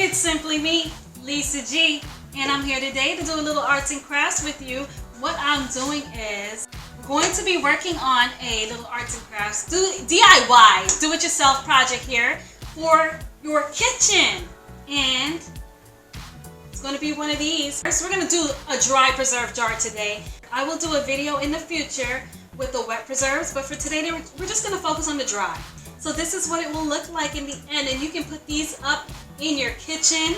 It's simply me, Lisa G, and I'm here today to do a little arts and crafts with you. What I'm doing is we're going to be working on a little arts and crafts DIY, do-it-yourself project here for your kitchen. And it's going to be one of these. First, we're going to do a dry preserve jar today. I will do a video in the future with the wet preserves, but for today we're just going to focus on the dry. So this is what it will look like in the end, and you can put these up in your kitchen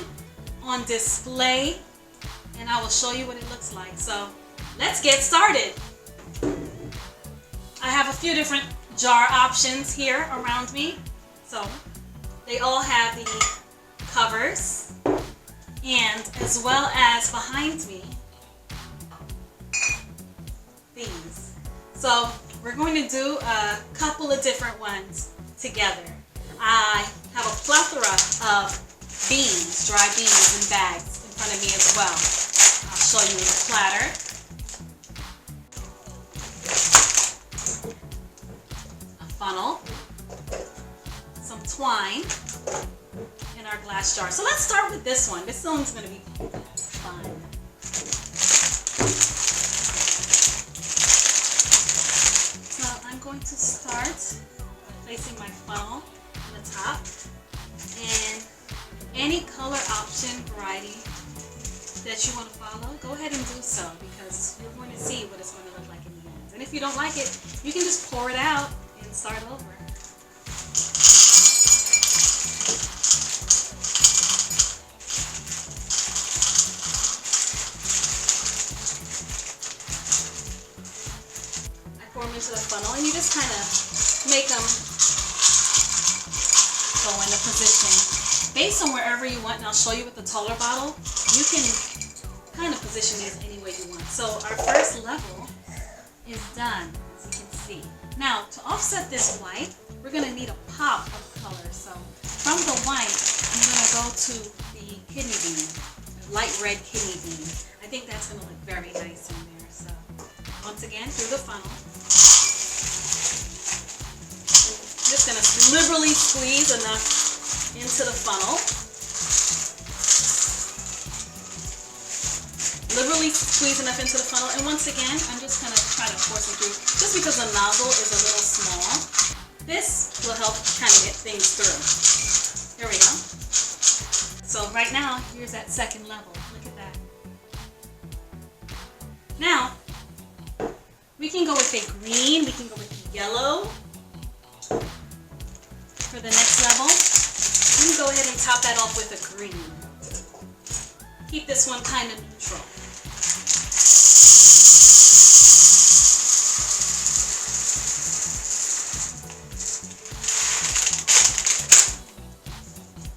on display, and I will show you what it looks like. So let's get started. I have a few different jar options here around me. So they all have the covers, and as well as behind me, these. So we're going to do a couple of different ones together. I have a plethora of beans, dry beans in bags in front of me as well. I'll show you in a platter. A funnel, some twine in our glass jar. So let's start with this one. This one's going to be fun. So I'm going to start placing my funnel on the top, and any color option variety that you want to follow, go ahead and do so, because you're going to see what it's going to look like in the end. And if you don't like it, you can just pour it out and start over. I pour them into the funnel, and you just kind of make them go into position based on wherever you want. And I'll show you with the taller bottle. You can kind of position these any way you want. So our first level is done, as you can see. Now, to offset this white, we're going to need a pop of color. So from the white, I'm going to go to the kidney bean, light red kidney bean. I think that's going to look very nice in there. So once again, through the funnel. Just going to liberally squeeze enough into the funnel. Liberally squeeze enough into the funnel, and once again, I'm just going to try to force it through, just because the nozzle is a little small. This will help kind of get things through. There we go. So right now, here's that second level. Look at that. Now, we can go with a green, we can go with yellow. For the next level, you can go ahead and top that off with a green. Keep this one kind of neutral.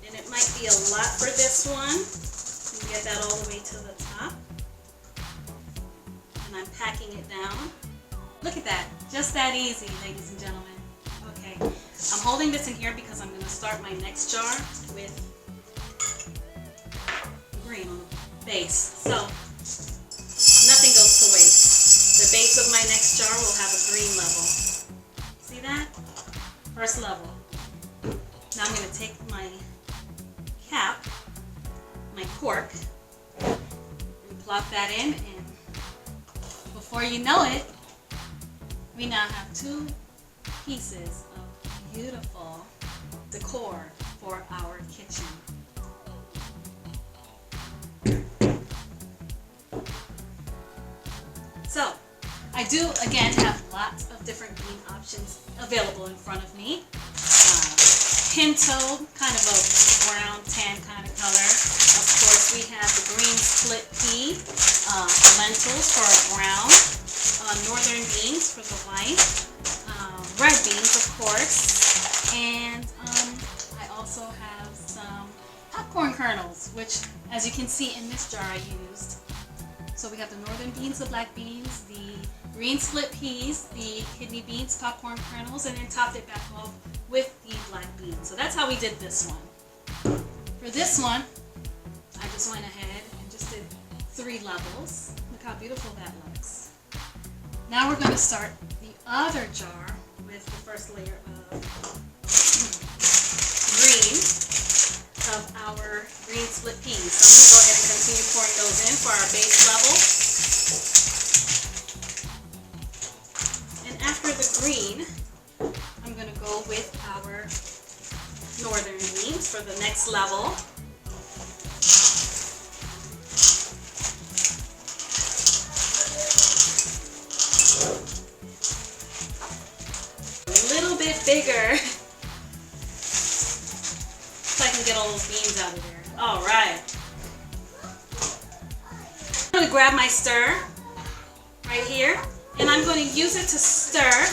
And it might be a lot for this one. You can get that all the way to the top. And I'm packing it down. Look at that. Just that easy, ladies and gentlemen. Okay. I'm holding this in here because I'm going to start my next jar with green on the base. So nothing goes to waste. The base of my next jar will have a green level. See that? First level. Now I'm going to take my cap, my cork, and plop that in, and before you know it, we now have two pieces of beautiful decor for our kitchen. So, I do again have lots of different bean options available in front of me. Pinto, kind of a brown tan kind of color. Of course, we have the green split pea, lentils for a brown, northern beans for the white, red beans, of course, and I also have some popcorn kernels, which, as you can see in this jar, I used. So we have the northern beans, the black beans, the green split peas, the kidney beans, popcorn kernels, and then topped it back off with the black beans. So that's how we did this one. For this one, I just went ahead and just did 3 levels. Look how beautiful that looks. Now we're going to start the other jar with the first layer of green, of our green apiece. So I'm going to go ahead and continue pouring those in for our base level. And after the green, I'm going to go with our northern beans for the next level. A little bit bigger so I can get all those beans out of there. All right. I'm going to grab my stir right here, and I'm going to use it to stir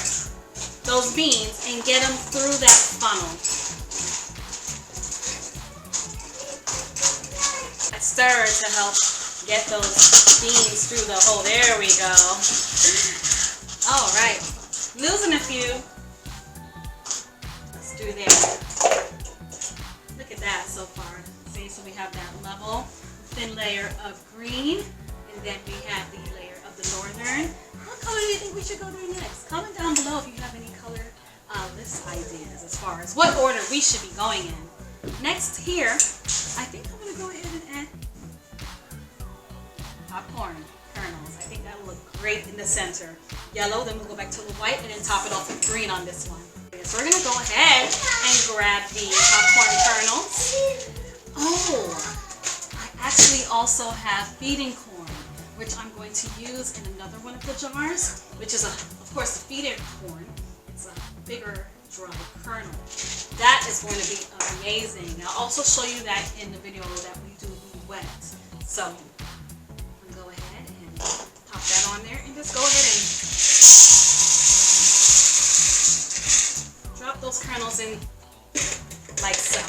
those beans and get them through that funnel. I stir to help get those beans through the hole. There we go. All right. Losing a few. Let's do that. Look at that so far. See, so we have that level, thin layer of green, and then we have the layer of the northern. What color do you think we should go through next? Comment down below if you have any color list ideas as far as what order we should be going in. Next here, I think I'm going to go ahead and add popcorn kernels. I think that'll look great in the center. Yellow, then we'll go back to the white and then top it off with green on this one. So we're going to go ahead and grab the popcorn kernels. Oh, I actually also have feeding corn, which I'm going to use in another one of the jars, which is, of course, the feeding corn. It's a bigger dry kernel. That is going to be amazing. I'll also show you that in the video that we do wet. So I'm going to go ahead and pop that on there and just go ahead and drop those kernels in like so.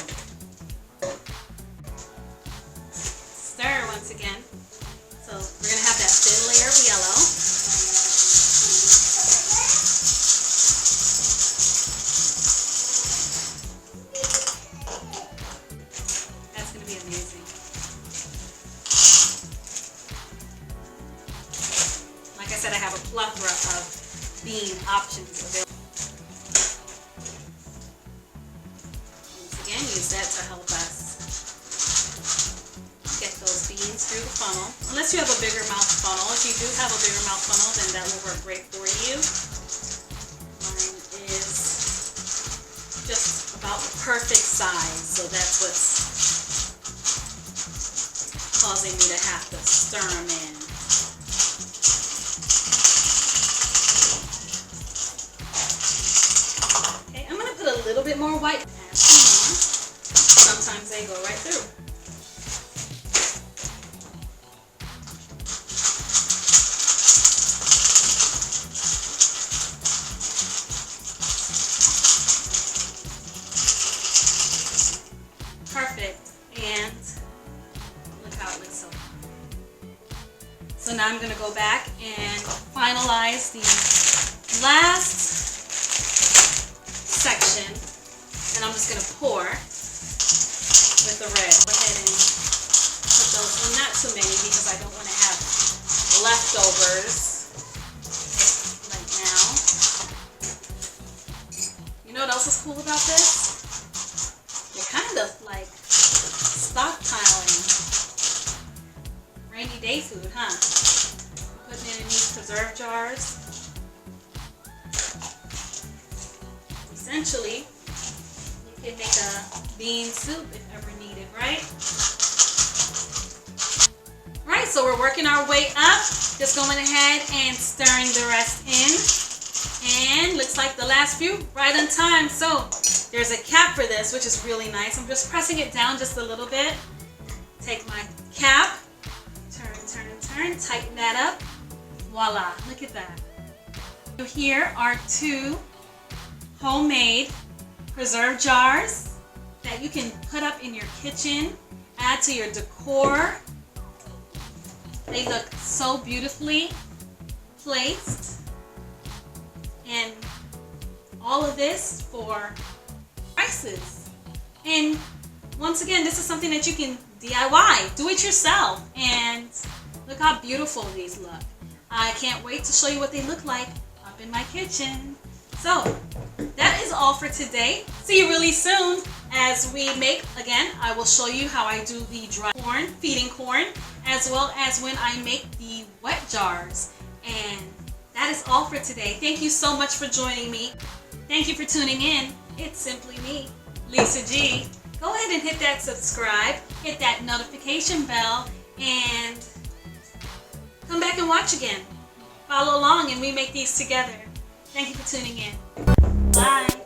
Stir once again. So we're going to have that thin layer of yellow. That's going to be amazing. Like I said, I have a plethora of bean options available. Once again, use that to help us get those beans through the funnel. Unless you have a bigger mouth funnel. If you do have a bigger mouth funnel, then that will work great for you. Mine is just about the perfect size, so that's what's causing me to have to stir them in. Okay, I'm going to put a little bit more white. Add some more. Sometimes they go right through. Perfect, and look how it looks so far. So now I'm going to go back and finalize the last section, and I'm just going to pour with the red. Go ahead and put those in, not too many because I don't want to have leftovers right now. You know what else is cool about this? You're kind of like stockpiling rainy day food, huh? Putting it in these preserve jars. Essentially, you can make a bean soup if ever needed, right? Right, so we're working our way up. Just going ahead and stirring the rest in. And looks like the last few right on time. So there's a cap for this, which is really nice. I'm just pressing it down just a little bit. Take my cap, turn, tighten that up. Voila, look at that. So here are two homemade preserve jars that you can put up in your kitchen, add to your decor. They look so beautifully placed. And all of this for prices. And once again, this is something that you can DIY, do it yourself, and look how beautiful these look. I can't wait to show you what they look like up in my kitchen. So that is all for today. See you really soon. As we make, again, I will show you how I do the dry corn, feeding corn, as well as when I make the wet jars. And that is all for today. Thank you so much for joining me. Thank you for tuning in. It's simply me, Lisa G. Go ahead and hit that subscribe, hit that notification bell, and come back and watch again. Follow along and we make these together. Thank you for tuning in. Bye.